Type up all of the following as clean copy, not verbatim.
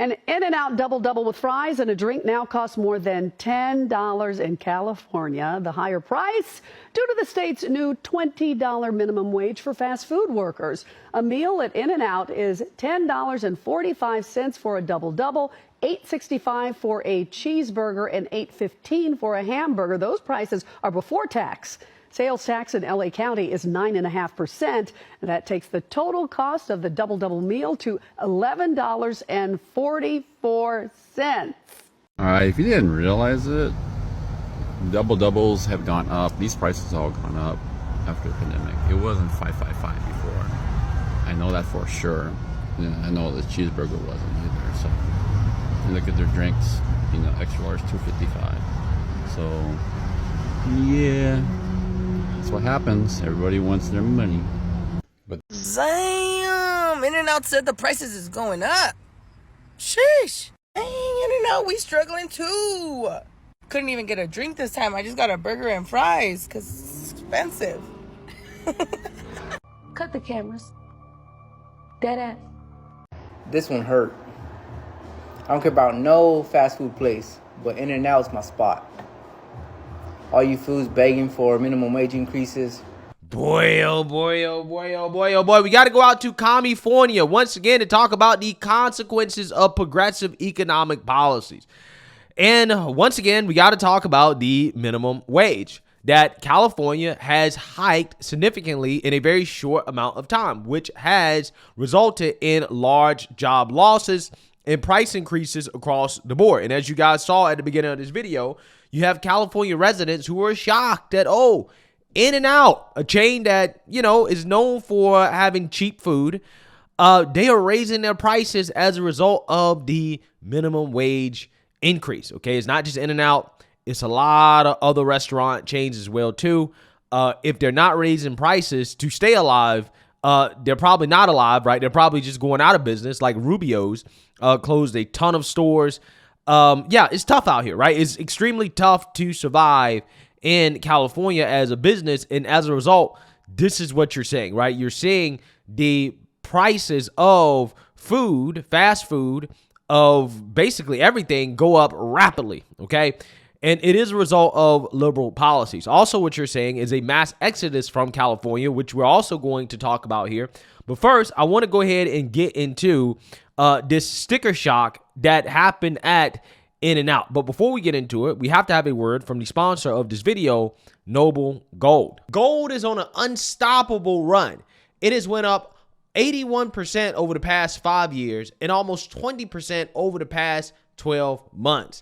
An In-N-Out double with fries and a drink now costs more than $10 in California. The higher price due to the state's new $20 minimum wage for fast food workers. A meal at In-N-Out is $10.45 for a double, $8.65 for a cheeseburger, and $8.15 for a hamburger. Those prices are before tax. Sales tax in LA County is 9.5%. That takes the total cost of the double meal to $11.44. All right, if you didn't realize it, doubles have gone up. These prices all gone up after the pandemic. It wasn't $5.55 before. I know that for sure. Yeah, I know the cheeseburger wasn't either. So you look at their drinks, extra large $2.55. So yeah. That's what happens. Everybody wants their money. But damn, In-N-Out said the prices is going up. Sheesh. Dang, In-N-Out, we struggling too. Couldn't even get a drink this time. I just got a burger and fries because it's expensive. Cut the cameras. Dead ass. This one hurt. I don't care about no fast food place, but In-N-Out's my spot. All you fools begging for minimum wage increases. Boy, oh boy, oh boy, oh boy, oh boy. We got to go out to California once again to talk about the consequences of progressive economic policies. And once again, we got to talk about the minimum wage that California has hiked significantly in a very short amount of time, which has resulted in large job losses and price increases across the board. And as you guys saw at the beginning of this video, you have California residents who are shocked that, In-N-Out, a chain that, is known for having cheap food, they are raising their prices as a result of the minimum wage increase. Okay, it's not just In-N-Out. It's a lot of other restaurant chains as well, too. If they're not raising prices to stay alive, they're probably not alive, right? They're probably just going out of business, like Rubio's closed a ton of stores. Yeah, it's tough out here, right? It's extremely tough to survive in California as a business. And as a result, this is what you're seeing, right? You're seeing the prices of food, fast food, of basically everything go up rapidly, okay? And it is a result of liberal policies. Also, what you're saying is a mass exodus from California, which we're also going to talk about here. But first, I want to go ahead and get into this sticker shock that happened at In-N-Out. But before we get into it, we have to have a word from the sponsor of this video, Noble Gold. Gold is on an unstoppable run. It has went up 81% over the past 5 years and almost 20% over the past 12 months.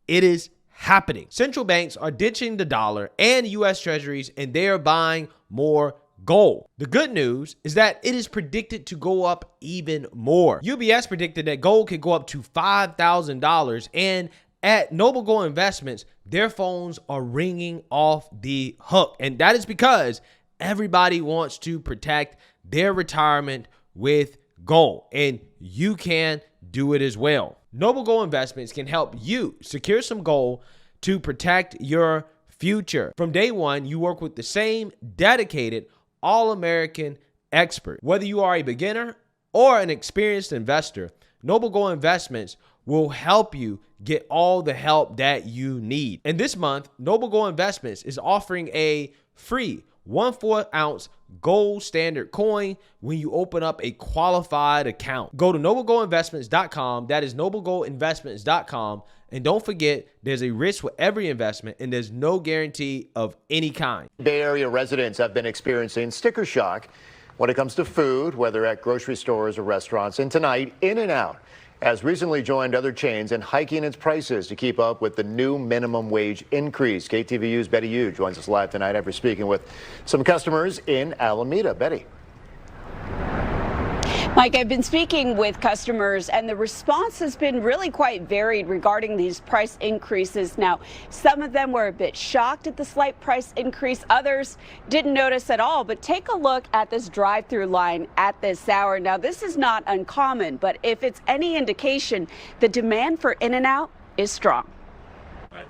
It is happening. Central banks are ditching the dollar and U.S. treasuries, and they are buying more gold. The good news is that it is predicted to go up even more. UBS predicted that gold could go up to $5,000, and at Noble Gold Investments, their phones are ringing off the hook. And that is because everybody wants to protect their retirement with gold, and you can do it as well. Noble Gold Investments can help you secure some gold to protect your future. From day one, you work with the same dedicated all-American expert. Whether you are a beginner or an experienced investor, Noble Gold Investments will help you get all the help that you need. And this month, Noble Gold Investments is offering a free 1/4 ounce gold standard coin when you open up a qualified account. Go to noblegoldinvestments.com. That is noblegoldinvestments.com. And don't forget, there's a risk with every investment, and there's no guarantee of any kind. Bay Area residents have been experiencing sticker shock when it comes to food, whether at grocery stores or restaurants. And tonight, In-N-Out has recently joined other chains in hiking its prices to keep up with the new minimum wage increase. KTVU's Betty Yu joins us live tonight after speaking with some customers in Alameda. Betty. Mike, I've been speaking with customers, and the response has been really quite varied regarding these price increases. Now, some of them were a bit shocked at the slight price increase. Others didn't notice at all. But take a look at this drive-through line at this hour. Now, this is not uncommon, but if it's any indication, the demand for In-N-Out is strong.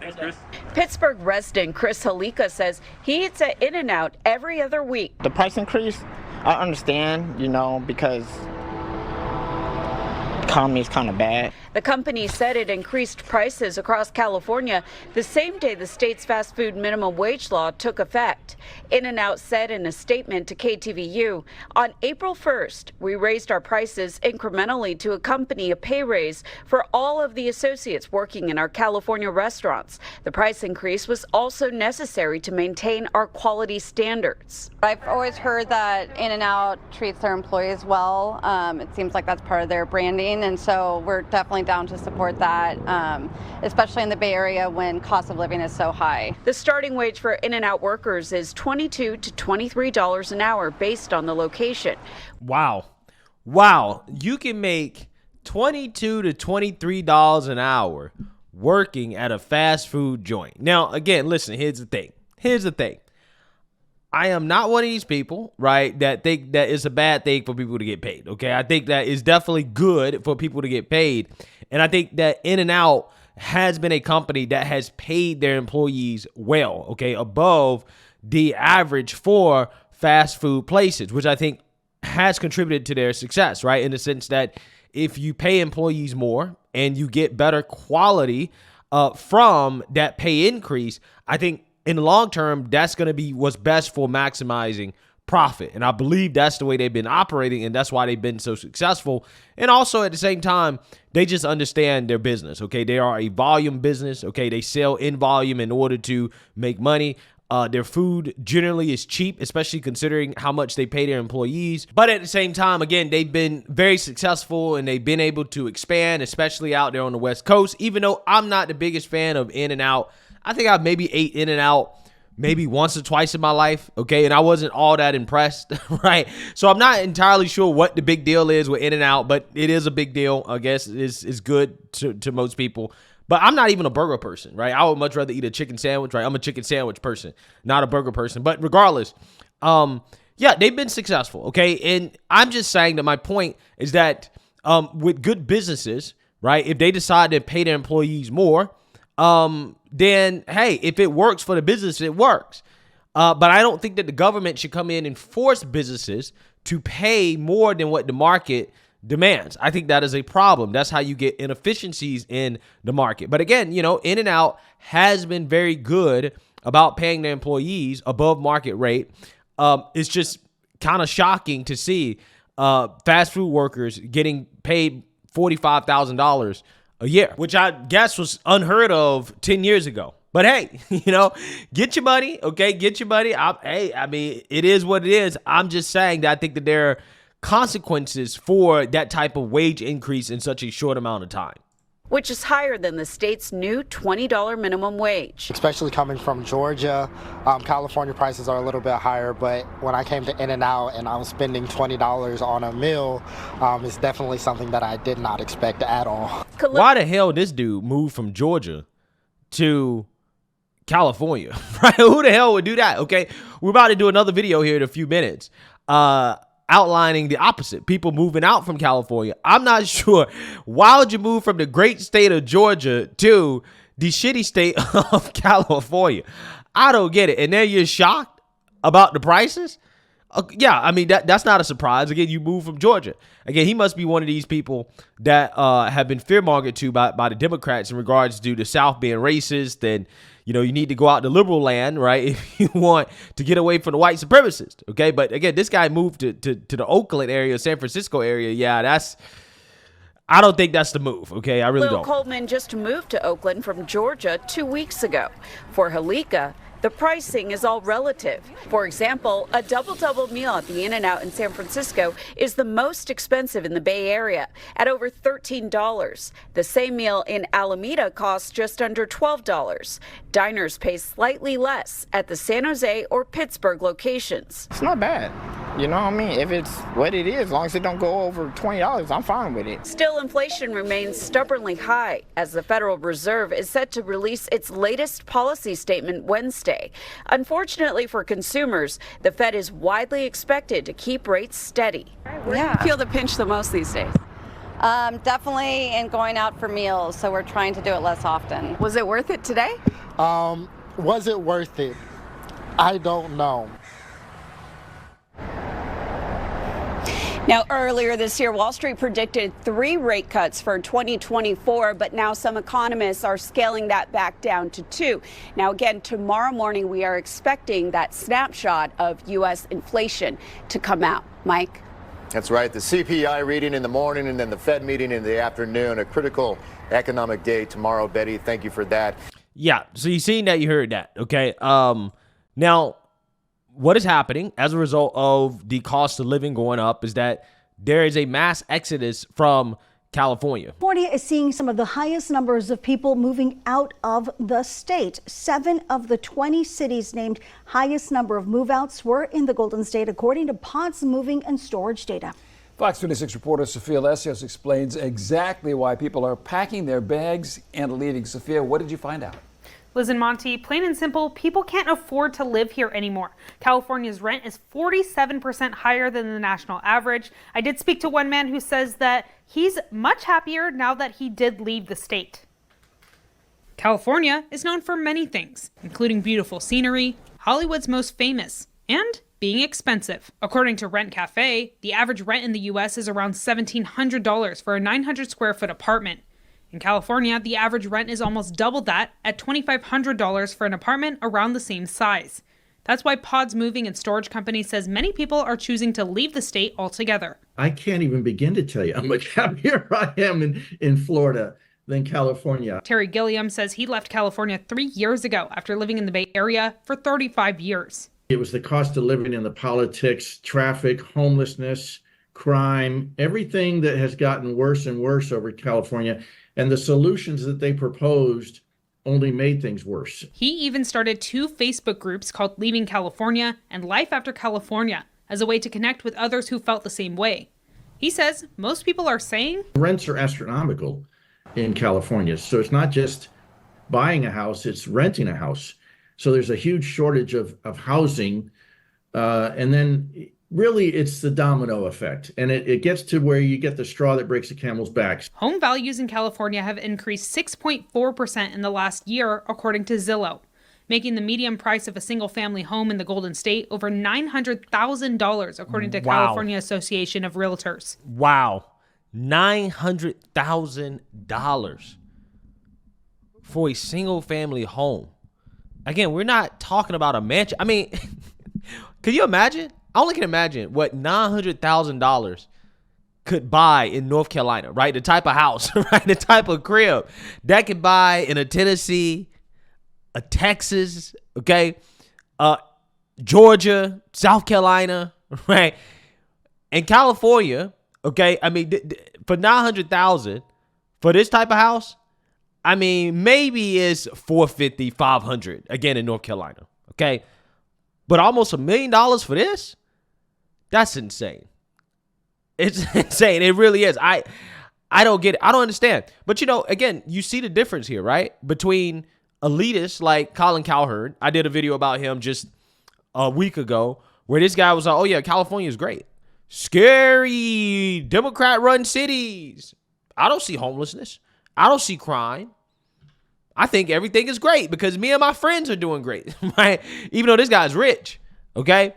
Thanks, Chris. Pittsburgh resident Chris Halika says he eats at In-N-Out every other week. The price increase, I understand, because economy is kind of bad. The company said it increased prices across California the same day the state's fast food minimum wage law took effect. In-N-Out said in a statement to KTVU, on April 1st, we raised our prices incrementally to accompany a pay raise for all of the associates working in our California restaurants. The price increase was also necessary to maintain our quality standards. I've always heard that In-N-Out treats their employees well. It seems like that's part of their branding, and so we're definitely down to support that, especially in the Bay Area when cost of living is so high. The starting wage for In-N-Out workers is $22 to $23 an hour based on the location. Wow. You can make $22 to $23 an hour working at a fast food joint. Now, again, listen, here's the thing. I am not one of these people, right, that think that it's a bad thing for people to get paid, okay? I think that it's definitely good for people to get paid. And I think that In-N-Out has been a company that has paid their employees well, okay, above the average for fast food places, which I think has contributed to their success, right? In the sense that if you pay employees more and you get better quality from that pay increase, I think in the long term, that's going to be what's best for maximizing profit. And I believe that's the way they've been operating, and that's why they've been so successful. And also at the same time, they just understand their business, okay? They are a volume business, okay? They sell in volume in order to make money. Their food generally is cheap, especially considering how much they pay their employees. But at the same time, again, they've been very successful and they've been able to expand, especially out there on the West Coast. Even though I'm not the biggest fan of In-N-Out, I think I've maybe ate In-N-Out maybe once or twice in my life, okay? And I wasn't all that impressed, right? So I'm not entirely sure what the big deal is with In-N-Out, but it is a big deal. I guess it's good to most people. But I'm not even a burger person, right? I would much rather eat a chicken sandwich, right? I'm a chicken sandwich person, not a burger person. But regardless, yeah, they've been successful, okay? And I'm just saying that my point is that with good businesses, right, if they decide to pay their employees more, then, hey, if it works for the business, it works. But I don't think that the government should come in and force businesses to pay more than what the market demands. I think that is a problem. That's how you get inefficiencies in the market. But again, you know, In-N-Out has been very good about paying their employees above market rate. It's just kind of shocking to see fast food workers getting paid $45,000 a year, which I guess was unheard of 10 years ago. But hey, you know, get your money, okay? Get your money. I mean, it is what it is. I'm just saying that I think that there are consequences for that type of wage increase in such a short amount of time, which is higher than the state's new $20 minimum wage. Especially coming from Georgia, California prices are a little bit higher, but when I came to In-N-Out and I was spending $20 on a meal, it's definitely something that I did not expect at all. Why the hell this dude moved from Georgia to California, right? Who the hell would do that? Okay, we're about to do another video here in a few minutes outlining the opposite, people moving out from California. I'm not sure. Why would you move from the great state of Georgia to the shitty state of California? I don't get it. And then you're shocked about the prices? Yeah, I mean, that's not a surprise. Again, you move from Georgia. Again, he must be one of these people that have been fear-mongered to by the Democrats in regards to the South being racist, and you know, you need to go out to liberal land, right, if you want to get away from the white supremacists, okay? But again, this guy moved to the Oakland area, San Francisco area. Yeah, I don't think that's the move, okay? I really don't. Coleman just moved to Oakland from Georgia 2 weeks ago. For Halika, the pricing is all relative. For example, a double-double meal at the In-N-Out in San Francisco is the most expensive in the Bay Area at over $13. The same meal in Alameda costs just under $12. Diners pay slightly less at the San Jose or Pittsburgh locations. It's not bad. You know what I mean? If it's what it is, as long as it don't go over $20, I'm fine with it. Still, inflation remains stubbornly high as the Federal Reserve is set to release its latest policy statement Wednesday. Unfortunately for consumers, the Fed is widely expected to keep rates steady. Where do you feel the pinch the most these days? Definitely in going out for meals, so we're trying to do it less often. Was it worth it today? Was it worth it? I don't know. Now, earlier this year, Wall Street predicted 3 rate cuts for 2024, but now some economists are scaling that back down to 2. Now, again, tomorrow morning, we are expecting that snapshot of U.S. inflation to come out. Mike? That's right. The CPI reading in the morning and then the Fed meeting in the afternoon. A critical economic day tomorrow, Betty. Thank you for that. Yeah, so you seen that, you heard that, okay? Now, what is happening as a result of the cost of living going up is that there is a mass exodus from California. California is seeing some of the highest numbers of people moving out of the state. 7 of the 20 cities named highest number of move-outs were in the Golden State, according to POD's moving and storage data. Fox 26 reporter Sophia Lesios explains exactly why people are packing their bags and leaving. Sophia, what did you find out? Liz and Monty, plain and simple, people can't afford to live here anymore. California's rent is 47% higher than the national average. I did speak to one man who says that he's much happier now that he did leave the state. California is known for many things, including beautiful scenery, Hollywood's most famous, and being expensive. According to Rent Cafe, the average rent in the U.S. is around $1,700 for a 900 square foot apartment. In California, the average rent is almost double that at $2,500 for an apartment around the same size. That's why POD's moving and storage company says many people are choosing to leave the state altogether. I can't even begin to tell you how much happier I am in Florida than California. Terry Gilliam says he left California 3 years ago after living in the Bay Area for 35 years. It was the cost of living and the politics, traffic, homelessness, crime, everything that has gotten worse and worse over California. And the solutions that they proposed only made things worse. He even started 2 Facebook groups called Leaving California and Life After California as a way to connect with others who felt the same way. He says most people are saying rents are astronomical in California. So it's not just buying a house, it's renting a house. So there's a huge shortage of housing. And then really, it's the domino effect, and it gets to where you get the straw that breaks the camel's back. Home values in California have increased 6.4% in the last year, according to Zillow, making the median price of a single-family home in the Golden State over $900,000, according to California Association of Realtors. Wow. $900,000 for a single-family home. Again, we're not talking about a mansion. I mean, can you imagine? I only can imagine what $900,000 could buy in North Carolina, right? The type of house, right? The type of crib that could buy in a Tennessee, a Texas, okay? Georgia, South Carolina, right? And California, okay? I mean, for $900,000 for this type of house, I mean, maybe it's $450,000, $500,000 again in North Carolina, okay? But almost $1 million for this? That's insane. It's insane. It really is. I don't get it. I don't understand. But, you know, again, you see the difference here, right? Between elitists like Colin Cowherd. I did a video about him just a week ago where this guy was like, oh, yeah, California is great. Scary Democrat-run cities. I don't see homelessness. I don't see crime. I think everything is great because me and my friends are doing great, right? Even though this guy's rich, okay?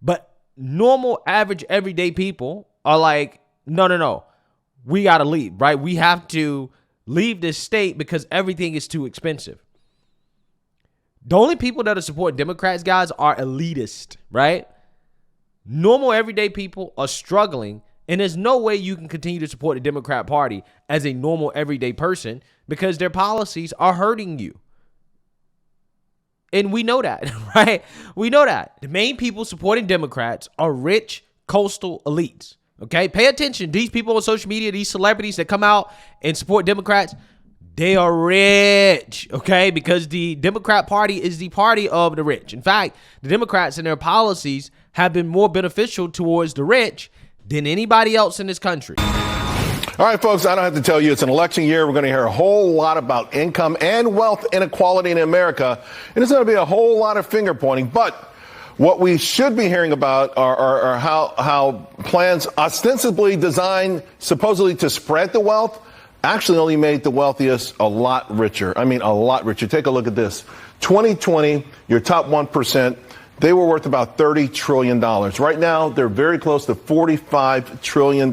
But normal, average, everyday people are like, no. We got to leave, right? We have to leave this state because everything is too expensive. The only people that are supporting Democrats, guys, are elitist, right? Normal, everyday people are struggling, and there's no way you can continue to support the Democrat Party as a normal, everyday person because their policies are hurting you. And we know that, right? We know that. The main people supporting Democrats are rich coastal elites, okay? Pay attention. These people on social media, these celebrities that come out and support Democrats, they are rich, okay? Because the Democrat Party is the party of the rich. In fact, the Democrats and their policies have been more beneficial towards the rich than anybody else in this country. All right, folks, I don't have to tell you, it's an election year. We're going to hear a whole lot about income and wealth inequality in America. And it's going to be a whole lot of finger pointing. But what we should be hearing about are how plans ostensibly designed supposedly to spread the wealth actually only made the wealthiest a lot richer. I mean, a lot richer. Take a look at this. 2020, your top 1%, they were worth about $30 trillion. Right now, they're very close to $45 trillion.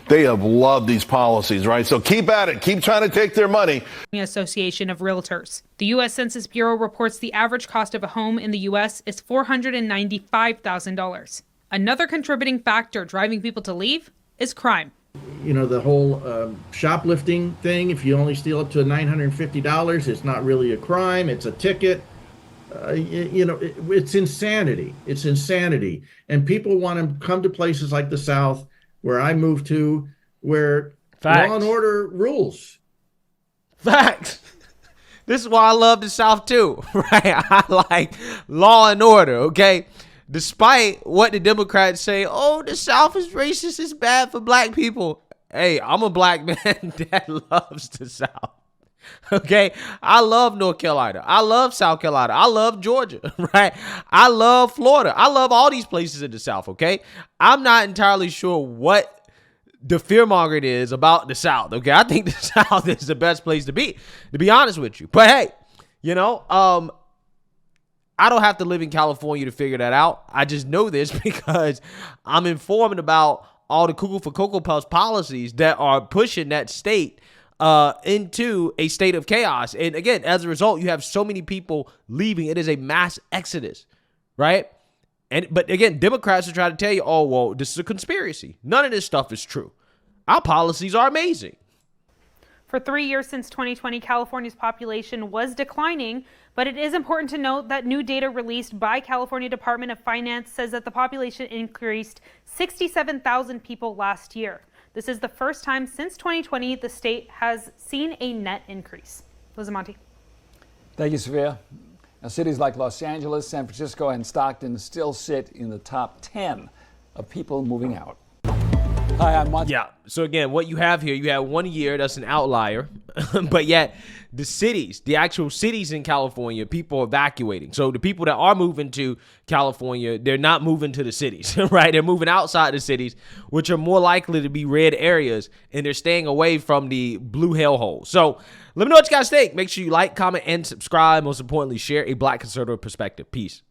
They have loved these policies, right? So keep at it. Keep trying to take their money. Association of Realtors. The U.S. Census Bureau reports the average cost of a home in the U.S. is $495,000. Another contributing factor driving people to leave is crime. You know, the whole shoplifting thing, if you only steal up to $950, it's not really a crime, it's a ticket. It's insanity. It's insanity. And people want to come to places like the South, where I moved to, where law and order rules. Facts. This is why I love the South too, right? I like law and order, okay? Despite what the Democrats say, oh, the South is racist, it's bad for black people. Hey, I'm a black man that loves the South. Okay, I love North Carolina. I love South Carolina. I love Georgia, right? I love Florida. I love all these places in the South, okay? I'm not entirely sure what the fear-mongering is about the South, okay? I think the South is the best place to be honest with you. But hey, I don't have to live in California to figure that out. I just know this because I'm informed about all the Cuckoo for Cocoa Puffs policies that are pushing that state into a state of chaos. And again, as a result, you have so many people leaving. It is a mass exodus, right? But again, Democrats are trying to tell you, oh, well, this is a conspiracy. None of this stuff is true. Our policies are amazing. For 3 years since 2020, California's population was declining, but it is important to note that new data released by California Department of Finance says that the population increased 67,000 people last year. This is the first time since 2020 the state has seen a net increase. Liz Monty. Thank you, Sophia. Now, cities like Los Angeles, San Francisco, and Stockton still sit in the top 10 of people moving out. Hi, I'm Monty. Yeah. So again, what you have here, you have 1 year, that's an outlier, but yet the cities, the actual cities in California, people are evacuating. So the people that are moving to California, they're not moving to the cities, right? They're moving outside the cities, which are more likely to be red areas, and they're staying away from the blue hellhole. So let me know what you guys think. Make sure you like, comment, and subscribe. Most importantly, share a Black conservative perspective. Peace.